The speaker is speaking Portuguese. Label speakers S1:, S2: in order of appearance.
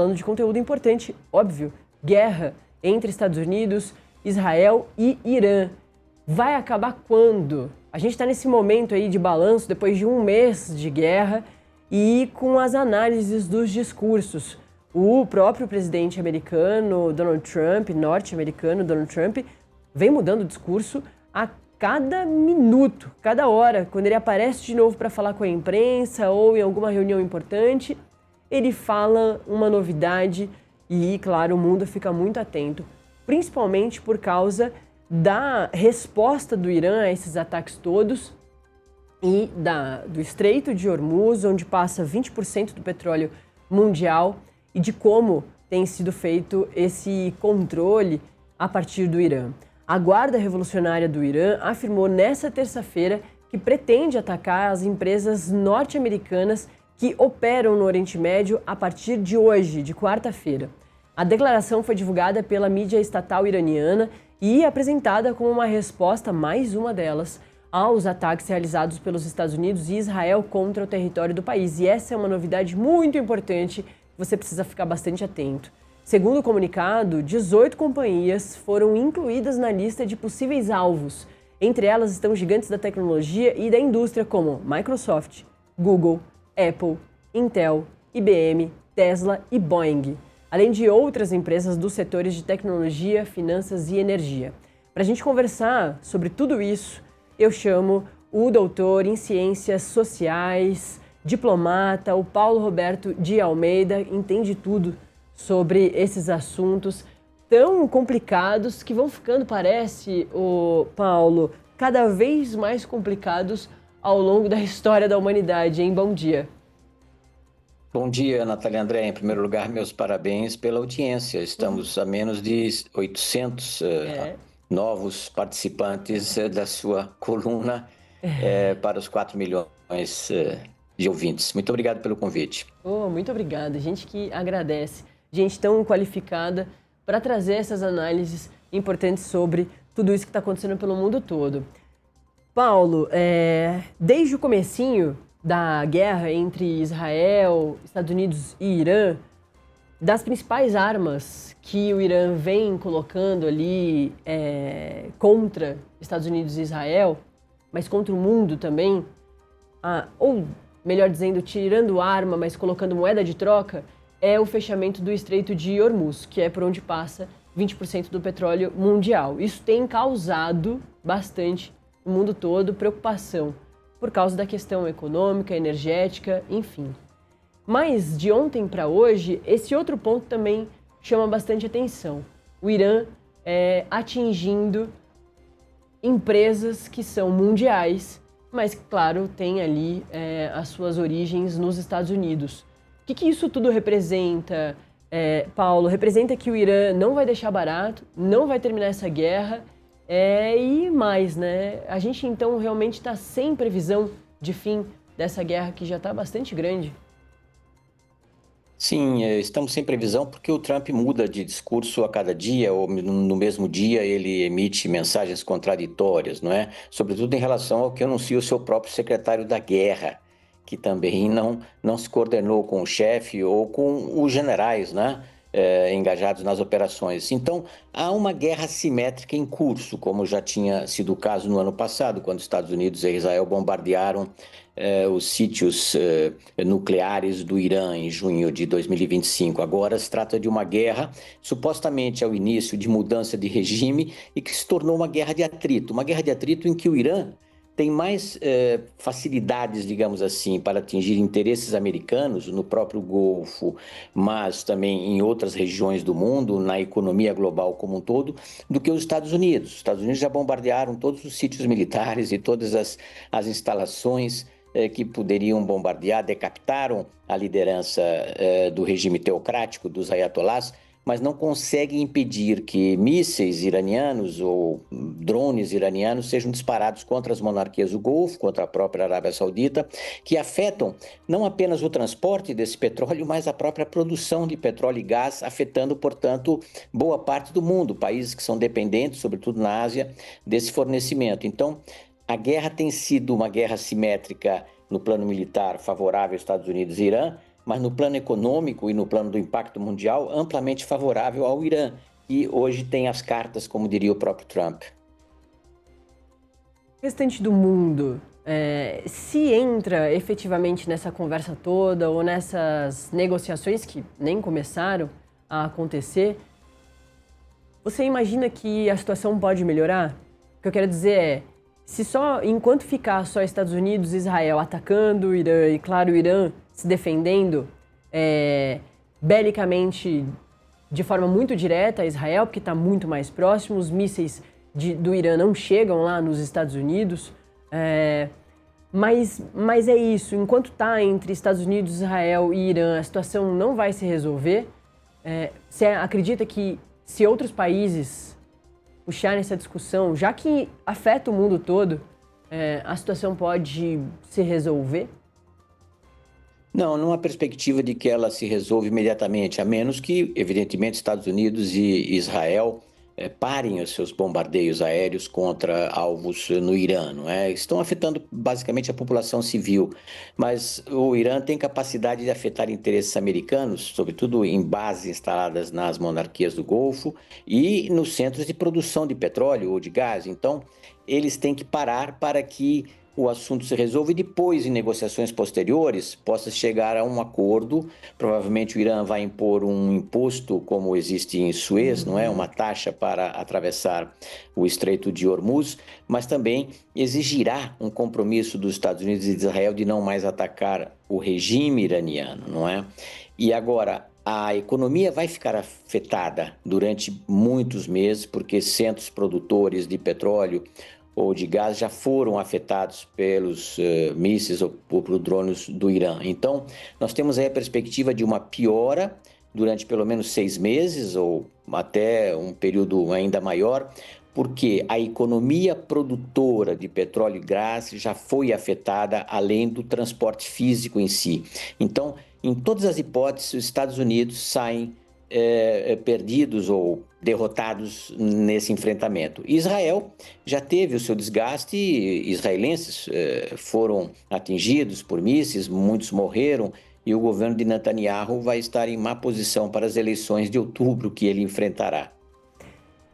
S1: falando de conteúdo importante, óbvio, guerra entre Estados Unidos, Israel e Irã. Vai acabar quando? A gente está nesse momento aí de balanço depois de um mês de guerra e com as análises dos discursos. O próprio presidente americano, Donald Trump, norte-americano Donald Trump, vem mudando o discurso a cada minuto, cada hora. Quando ele aparece de novo para falar com a imprensa ou em alguma reunião importante, ele fala uma novidade e, claro, o mundo fica muito atento, principalmente por causa da resposta do Irã a esses ataques todos e do Estreito de Hormuz, onde passa 20% do petróleo mundial, e de como tem sido feito esse controle a partir do Irã. A Guarda Revolucionária do Irã afirmou nesta terça-feira que pretende atacar as empresas norte-americanas que operam no Oriente Médio a partir de hoje, de quarta-feira. A declaração foi divulgada pela mídia estatal iraniana e apresentada como uma resposta, mais uma delas, aos ataques realizados pelos Estados Unidos e Israel contra o território do país. E essa é uma novidade muito importante, você precisa ficar bastante atento. Segundo o comunicado, 18 companhias foram incluídas na lista de possíveis alvos. Entre elas estão gigantes da tecnologia e da indústria como Microsoft, Google, Apple, Intel, IBM, Tesla e Boeing, além de outras empresas dos setores de tecnologia, finanças e energia. Para a gente conversar sobre tudo isso, eu chamo o doutor em ciências sociais, diplomata, o Paulo Roberto de Almeida, entende tudo sobre esses assuntos tão complicados que vão ficando, parece, o Paulo, cada vez mais complicados ao longo da história da humanidade, hein? Bom dia.
S2: Bom dia, Natália André. Em primeiro lugar, meus parabéns pela audiência. Estamos a menos de 800 novos participantes da sua coluna para os 4 milhões de ouvintes. Muito obrigado pelo convite.
S1: Muito obrigada. Gente que agradece. Gente tão qualificada para trazer essas análises importantes sobre tudo isso que está acontecendo pelo mundo todo. Paulo, desde o comecinho da guerra entre Israel, Estados Unidos e Irã, das principais armas que o Irã vem colocando ali contra Estados Unidos e Israel, mas contra o mundo também, ou melhor dizendo, tirando arma, mas colocando moeda de troca, é o fechamento do Estreito de Hormuz, que é por onde passa 20% do petróleo mundial. Isso tem causado bastante no mundo todo preocupação por causa da questão econômica, energética, enfim. Mas de ontem para hoje, esse outro ponto também chama bastante atenção. O Irã atingindo empresas que são mundiais, mas, claro, tem ali as suas origens nos Estados Unidos. O que isso tudo representa, Paulo? Representa que o Irã não vai deixar barato, não vai terminar essa guerra, e mais, né? A gente, então, realmente está sem previsão de fim dessa guerra que já está bastante grande.
S2: Sim, estamos sem previsão porque o Trump muda de discurso a cada dia, ou no mesmo dia ele emite mensagens contraditórias, não é? Sobretudo em relação ao que anuncia o seu próprio secretário da guerra, que também não se coordenou com o chefe ou com os generais, né? Engajados nas operações. Então, há uma guerra assimétrica em curso, como já tinha sido o caso no ano passado, quando os Estados Unidos e Israel bombardearam os sítios nucleares do Irã em junho de 2025. Agora se trata de uma guerra, supostamente ao início de mudança de regime, e que se tornou uma guerra de atrito em que o Irã tem mais facilidades, digamos assim, para atingir interesses americanos no próprio Golfo, mas também em outras regiões do mundo, na economia global como um todo, do que os Estados Unidos. Os Estados Unidos já bombardearam todos os sítios militares e todas as instalações que poderiam bombardear, decapitaram a liderança do regime teocrático, dos ayatolás, mas não conseguem impedir que mísseis iranianos ou drones iranianos sejam disparados contra as monarquias do Golfo, contra a própria Arábia Saudita, que afetam não apenas o transporte desse petróleo, mas a própria produção de petróleo e gás, afetando, portanto, boa parte do mundo, países que são dependentes, sobretudo na Ásia, desse fornecimento. Então, a guerra tem sido uma guerra assimétrica no plano militar favorável aos Estados Unidos e Irã, mas no plano econômico e no plano do impacto mundial, amplamente favorável ao Irã, que hoje tem as cartas, como diria o próprio Trump.
S1: O restante do mundo, se entra efetivamente nessa conversa toda ou nessas negociações que nem começaram a acontecer, você imagina que a situação pode melhorar? O que eu quero dizer é, se só enquanto ficar só Estados Unidos e Israel atacando o Irã e, claro, o Irã se defendendo belicamente de forma muito direta a Israel, porque está muito mais próximo, os mísseis do Irã não chegam lá nos Estados Unidos, mas é isso, enquanto está entre Estados Unidos, Israel e Irã, a situação não vai se resolver. Você acredita que se outros países puxarem essa discussão, já que afeta o mundo todo, a situação pode se resolver?
S2: Não, numa perspectiva de que ela se resolve imediatamente, a menos que, evidentemente, Estados Unidos e Israel parem os seus bombardeios aéreos contra alvos no Irã, não é? Estão afetando basicamente a população civil, mas o Irã tem capacidade de afetar interesses americanos, sobretudo em bases instaladas nas monarquias do Golfo e nos centros de produção de petróleo ou de gás. Então, eles têm que parar para que o assunto se resolve e depois, em negociações posteriores, possa chegar a um acordo. Provavelmente o Irã vai impor um imposto, como existe em Suez, não é? Uma taxa para atravessar o Estreito de Hormuz, mas também exigirá um compromisso dos Estados Unidos e de Israel de não mais atacar o regime iraniano, não é? E agora, a economia vai ficar afetada durante muitos meses, porque centros produtores de petróleo ou de gás já foram afetados pelos mísseis ou por drones do Irã. Então, nós temos aí a perspectiva de uma piora durante pelo menos 6 meses ou até um período ainda maior, porque a economia produtora de petróleo e gás já foi afetada, além do transporte físico em si. Então, em todas as hipóteses, os Estados Unidos saem perdidos ou derrotados nesse enfrentamento. Israel já teve o seu desgaste, israelenses foram atingidos por mísseis, muitos morreram, e o governo de Netanyahu vai estar em má posição para as eleições de outubro que ele enfrentará.